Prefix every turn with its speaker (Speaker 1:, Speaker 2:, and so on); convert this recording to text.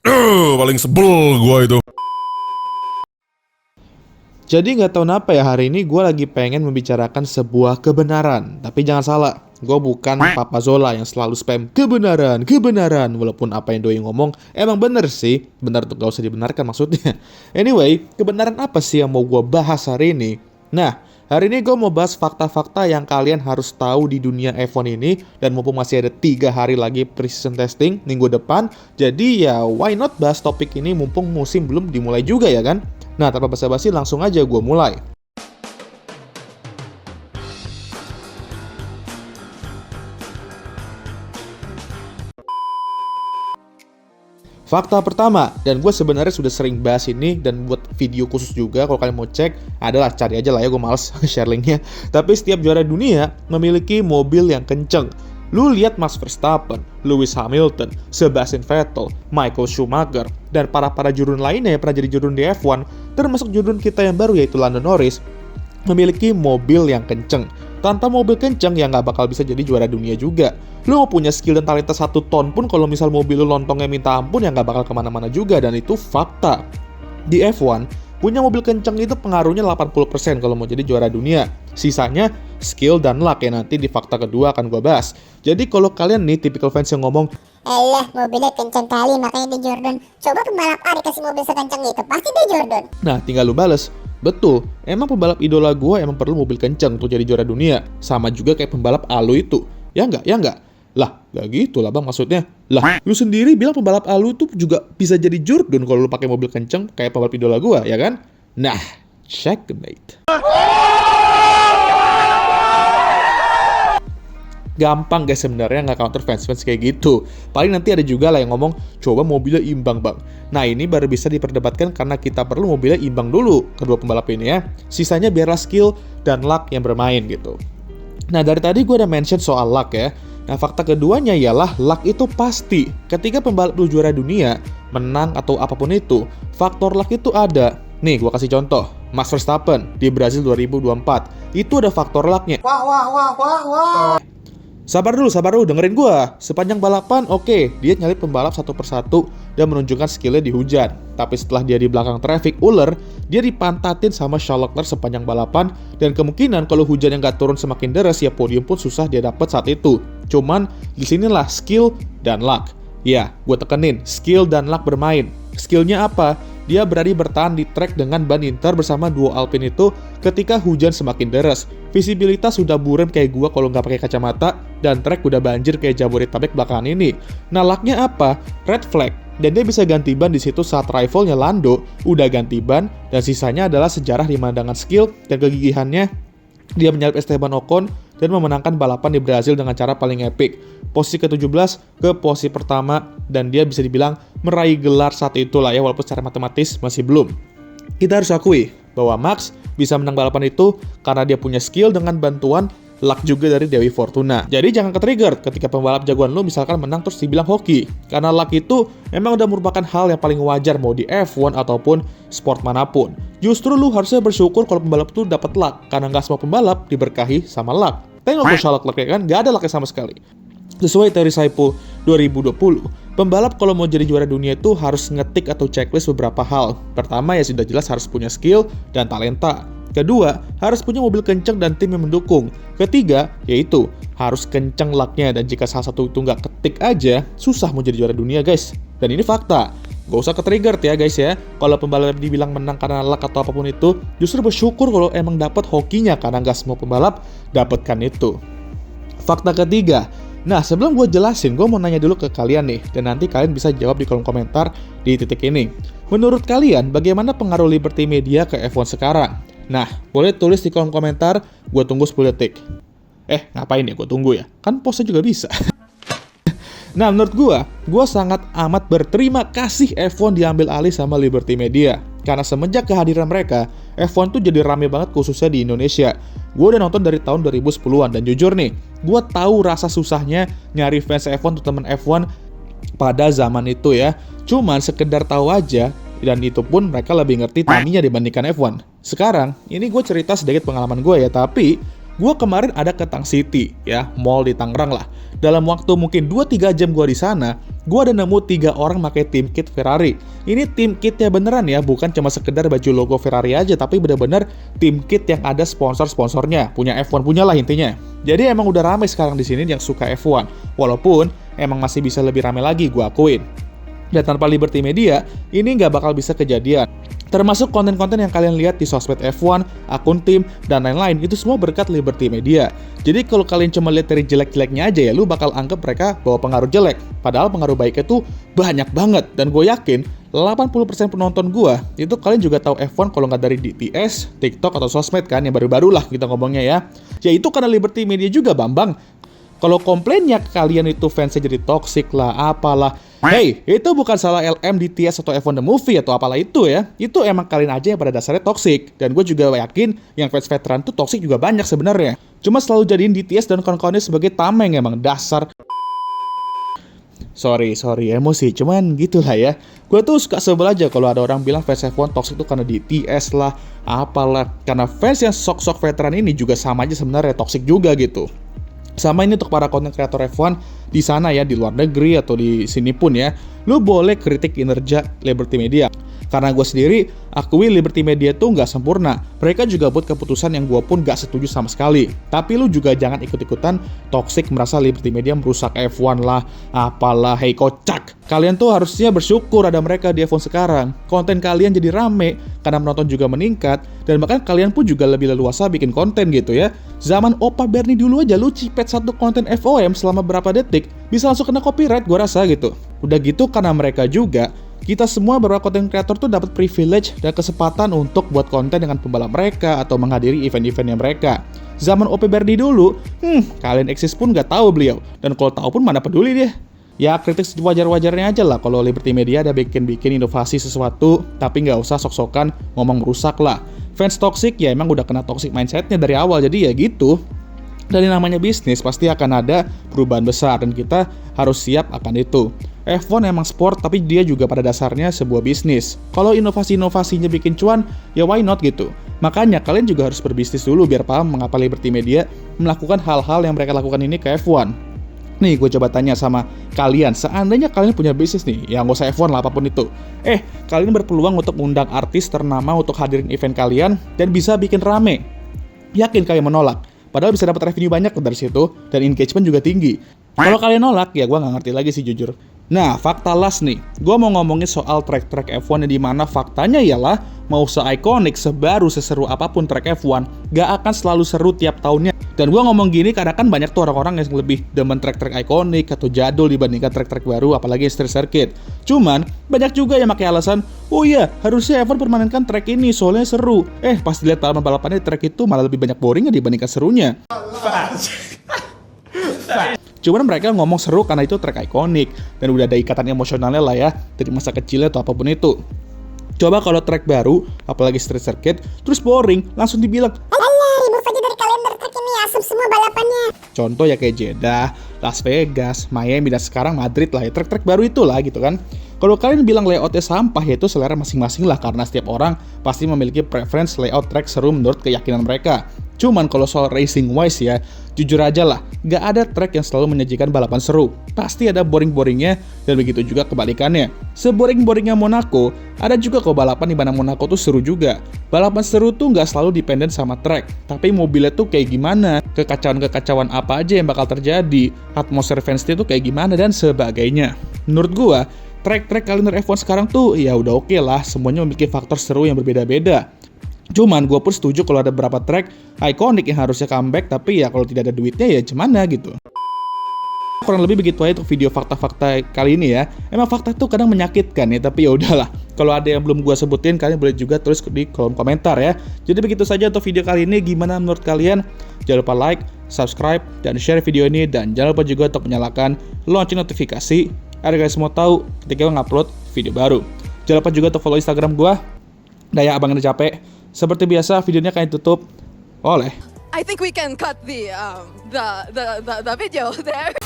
Speaker 1: Paling sebel gua itu.
Speaker 2: Jadi nggak tahu kenapa ya hari ini gue lagi pengen membicarakan sebuah kebenaran. Tapi jangan salah, gue bukan Papa Zola yang selalu spam kebenaran, kebenaran. Walaupun apa yang doi ngomong emang bener sih, benar tuh gak usah dibenarkan maksudnya. Anyway, kebenaran apa sih yang mau gue bahas hari ini? Nah, hari ini gue mau bahas fakta-fakta yang kalian harus tahu di dunia F1 ini. Dan mumpung masih ada 3 hari lagi pre-season testing minggu depan, jadi ya why not bahas topik ini mumpung musim belum dimulai juga ya kan? Nah, tanpa basa-basi langsung aja gue mulai. Fakta pertama, dan gue sebenarnya sudah sering bahas ini dan buat video khusus juga kalau kalian mau cek, adalah cari aja lah ya, gue males share linknya. Tapi setiap juara dunia memiliki mobil yang kenceng. Lu lihat Max Verstappen, Lewis Hamilton, Sebastian Vettel, Michael Schumacher, dan para jurun lainnya yang pernah jadi jurun di F1, termasuk jurun kita yang baru yaitu Lando Norris, memiliki mobil yang kenceng. Tanpa mobil kenceng ya nggak bakal bisa jadi juara dunia juga. Lu mau punya skill dan talenta 1 ton pun kalau misal mobil lu lontongnya minta ampun ya nggak bakal kemana-mana juga, dan itu fakta. Di F1, punya mobil kenceng itu pengaruhnya 80% kalau mau jadi juara dunia. Sisanya skill dan luck ya, nanti di fakta kedua akan gue bahas. Jadi kalau kalian nih tipikal fans yang ngomong,
Speaker 3: "Elah, mobilnya kenceng kali makanya dia Jordan." Coba pembalap A dikasih mobil sekenceng itu, pasti dia Jordan.
Speaker 2: nah tinggal lu bales, betul, emang pembalap idola gue emang perlu mobil kenceng untuk jadi juara dunia. Sama juga kayak pembalap Alu itu. Ya nggak? Ya nggak? Lah, nggak gitu lah bang maksudnya. Lah, lu sendiri bilang pembalap Alu tuh juga bisa jadi Jordan kalau lu pakai mobil kenceng kayak pembalap idola gue, ya kan? Nah, checkmate. Gampang guys sebenarnya nggak counter fans kayak gitu. Paling nanti ada juga lah yang ngomong, coba mobilnya imbang bang. Nah ini baru bisa diperdebatkan karena kita perlu mobilnya imbang dulu kedua pembalap ini ya. Sisanya biarlah skill dan luck yang bermain gitu. Nah dari tadi gue udah mention soal luck ya. Nah fakta keduanya ialah luck itu pasti. Ketika pembalap lu juara dunia, menang atau apapun itu, faktor luck itu ada. Nih gue kasih contoh, Max Verstappen di Brazil 2024. Itu ada faktor lucknya. Sabar dulu, dengerin gua. Sepanjang balapan, oke, dia nyalip pembalap satu persatu dan menunjukkan skillnya di hujan. Tapi setelah dia di belakang traffic ular, dia dipantatin sama Charles Leclerc sepanjang balapan, dan kemungkinan kalau hujan yang gak turun semakin deras, ya podium pun susah dia dapat saat itu. Cuman, disinilah skill dan luck. Ya, gue tekenin, skill dan luck bermain. Skillnya apa? Dia berani bertahan di track dengan ban Inter bersama duo Alpine itu ketika hujan semakin deras. Visibilitas sudah buram kayak gua kalau nggak pakai kacamata, dan track udah banjir kayak Jabodetabek belakangan ini. Nah, lucknya apa? Red flag. Dan dia bisa ganti ban di situ saat rivalnya Lando udah ganti ban, dan sisanya adalah sejarah di mana dengan skill dan kegigihannya dia menyalip Esteban Ocon dan memenangkan balapan di Brazil dengan cara paling epic. Posisi ke-17 ke posisi pertama, dan dia bisa dibilang meraih gelar saat itu lah ya, walaupun secara matematis masih belum. Kita harus akui bahwa Max bisa menang balapan itu karena dia punya skill dengan bantuan luck juga dari Dewi Fortuna. Jadi jangan ke-trigger ketika pembalap jagoan lu misalkan menang terus dibilang hoki. Karena luck itu memang udah merupakan hal yang paling wajar mau di F1 ataupun sport manapun. Justru lu harusnya bersyukur kalau pembalap itu dapat luck, karena nggak semua pembalap diberkahi sama luck. Tengok ke Charles Leclerc kan, nggak ada lucknya sama sekali. Sesuai teori Saipo 2020, pembalap kalau mau jadi juara dunia itu harus ngetik atau checklist beberapa hal. Pertama ya sudah jelas harus punya skill dan talenta. Kedua, harus punya mobil kenceng dan tim yang mendukung. Ketiga, yaitu harus kenceng lucknya, dan jika salah satu itu nggak ketik aja, susah mau jadi juara dunia guys. Dan ini fakta. Gak usah ke-trigger ya guys ya. Kalau pembalap dibilang menang karena luck atau apapun itu, justru bersyukur kalau emang dapat hokinya, karena nggak semua pembalap dapatkan itu. Fakta ketiga. Nah, sebelum gue jelasin, gue mau nanya dulu ke kalian nih, dan nanti kalian bisa jawab di kolom komentar di titik ini. Menurut kalian, bagaimana pengaruh Liberty Media ke F1 sekarang? Nah, boleh tulis di kolom komentar, gue tunggu 10 detik. Ngapain ya gue tunggu ya? Kan postnya juga bisa. Nah, menurut gue sangat amat berterima kasih F1 diambil alih sama Liberty Media. Karena semenjak kehadiran mereka, F1 tuh jadi rame banget khususnya di Indonesia. Gue udah nonton dari tahun 2010-an, dan jujur nih, gue tahu rasa susahnya nyari fans F1 atau temen F1 pada zaman itu ya. Cuman sekedar tahu aja, dan itu pun mereka lebih ngerti Tamiya dibandingkan F1. Sekarang, ini gue cerita sedikit pengalaman gue ya, tapi Gue kemarin ada ke Tang City, ya, mall di Tangerang lah. Dalam waktu mungkin 2-3 jam gue di sana, gue ada nemu 3 orang pakai tim kit Ferrari. Ini tim kitnya beneran ya, bukan cuma sekedar baju logo Ferrari aja, tapi bener-bener tim kit yang ada sponsor-sponsornya, punya F1 punya lah intinya. Jadi emang udah ramai sekarang di sini yang suka F1, walaupun emang masih bisa lebih ramai lagi, gue akuin. Dan tanpa Liberty Media, ini nggak bakal bisa kejadian. Termasuk konten-konten yang kalian lihat di sosmed F1, akun tim, dan lain-lain, itu semua berkat Liberty Media. Jadi kalau kalian cuma lihat dari jelek-jeleknya aja ya, lu bakal anggap mereka bawa pengaruh jelek. Padahal pengaruh baiknya tuh banyak banget. Dan gue yakin, 80% penonton gue, itu kalian juga tahu F1 kalau nggak dari DTS, TikTok, atau sosmed kan, yang baru-baru lah kita ngomongnya ya. Ya itu karena Liberty Media juga, Bambang. Kalau komplainnya kalian itu fansnya jadi toxic lah, apalah. Hey, itu bukan salah LM, DTS, atau F1 The Movie, atau apalah itu ya. Itu emang kalian aja yang pada dasarnya toxic. Dan gue juga yakin yang fans veteran tuh toxic juga banyak sebenarnya. Cuma selalu jadiin DTS dan kawan-kawannya sebagai tameng emang dasar. Sorry, emosi. Cuman gitulah ya. Gue tuh suka sebel aja kalau ada orang bilang fans F1 toxic tuh karena DTS lah, apalah. Karena fans yang sok-sok veteran ini juga sama aja sebenarnya toxic juga gitu. Sama ini untuk para konten kreator F1 di sana ya, di luar negeri atau di sini pun ya, lu boleh kritik kinerja Liberty Media. Karena gue sendiri akui Liberty Media tuh nggak sempurna. Mereka juga buat keputusan yang gue pun nggak setuju sama sekali. Tapi lu juga jangan ikut-ikutan toxic merasa Liberty Media merusak F1 lah, apalah, hei kocak. Kalian tuh harusnya bersyukur ada mereka di F1 sekarang. Konten kalian jadi rame, karena penonton juga meningkat, dan bahkan kalian pun juga lebih leluasa bikin konten gitu ya. Zaman Opa Bernie dulu aja lu cipet satu konten FOM selama berapa detik, bisa langsung kena copyright gue rasa gitu. Udah gitu karena mereka juga, kita semua beberapa konten kreator tuh dapat privilege dan kesempatan untuk buat konten dengan pembalap mereka atau menghadiri event-eventnya mereka. Zaman OP Bernie dulu, kalian eksis pun nggak tahu beliau, dan kalau tahu pun mana peduli dia. Ya kritik wajar-wajarnya aja lah kalau Liberty Media ada bikin inovasi sesuatu, tapi nggak usah sok-sokan ngomong merusak lah. Fans toxic ya emang udah kena toxic mindsetnya dari awal, jadi ya gitu. Dari namanya bisnis pasti akan ada perubahan besar dan kita harus siap akan itu. F1 emang sport tapi dia juga pada dasarnya sebuah bisnis. Kalau inovasi-inovasinya bikin cuan, ya why not gitu. Makanya kalian juga harus berbisnis dulu biar paham mengapa Liberty Media melakukan hal-hal yang mereka lakukan ini ke F1. Nih gue coba tanya sama kalian, seandainya kalian punya bisnis nih, ya nggak usah F1 lah apapun itu. Kalian berpeluang untuk mengundang artis ternama untuk hadirin event kalian dan bisa bikin rame. Yakin kalian menolak? Padahal bisa dapat revenue banyak dari situ, dan engagement juga tinggi. Kalau kalian nolak, ya gue nggak ngerti lagi sih jujur. Nah, fakta last nih. Gue mau ngomongin soal track-track F1 yang dimana faktanya ialah, mau se-ikonik, sebaru, seseru apapun track F1, gak akan selalu seru tiap tahunnya. Dan gue ngomong gini karena kan banyak tuh orang-orang yang lebih demen track-track ikonik atau jadul dibandingkan track-track baru, apalagi street circuit. Cuman, banyak juga yang pakai alasan, oh iya, harusnya F1 permanenkan track ini, soalnya seru. Pas dilihat balapan-balapannya, track itu malah lebih banyak boringnya dibandingkan serunya. Cuman mereka ngomong seru karena itu track ikonik dan udah ada ikatan emosionalnya lah ya dari masa kecilnya atau apapun itu. Coba kalau track baru, apalagi street circuit, terus boring, langsung dibilang,
Speaker 3: alah, remove aja dari kalender track ini, asem semua balapannya.
Speaker 2: Contoh ya kayak Jeddah, Las Vegas, Miami, dan sekarang Madrid lah ya, track-track baru itulah gitu kan. Kalau kalian bilang layoutnya sampah, ya itu selera masing-masing lah, karena setiap orang pasti memiliki preference layout track seru menurut keyakinan mereka. Cuman kalau soal racing wise ya, jujur aja lah, gak ada track yang selalu menyajikan balapan seru. Pasti ada boring-boringnya, dan begitu juga kebalikannya. Seboring-boringnya Monaco, ada juga kok balapan di mana Monaco tuh seru juga. Balapan seru tuh gak selalu dependen sama track, tapi mobilnya tuh kayak gimana, kekacauan-kekacauan apa aja yang bakal terjadi, atmosfer fansnya tuh kayak gimana, dan sebagainya. Menurut gua, track-track kalender F1 sekarang tuh ya udah oke lah, semuanya memiliki faktor seru yang berbeda-beda. Cuman gue pun setuju kalau ada beberapa track ikonik yang harusnya comeback, tapi ya kalau tidak ada duitnya ya gimana gitu. Kurang lebih begitu aja untuk video fakta-fakta kali ini ya. Emang fakta tuh kadang menyakitkan ya, tapi ya udahlah. Kalau ada yang belum gue sebutin, kalian boleh juga tulis di kolom komentar ya. Jadi begitu saja untuk video kali ini. Gimana menurut kalian? Jangan lupa like, subscribe, dan share video ini. Dan jangan lupa juga untuk menyalakan lonceng notifikasi agar kalian semua tahu ketika gue ngupload video baru. Jangan lupa juga untuk follow Instagram gue, Daya Abang Yang Capek. Seperti biasa, videonya akan ditutup oleh
Speaker 4: I think we can cut the video there.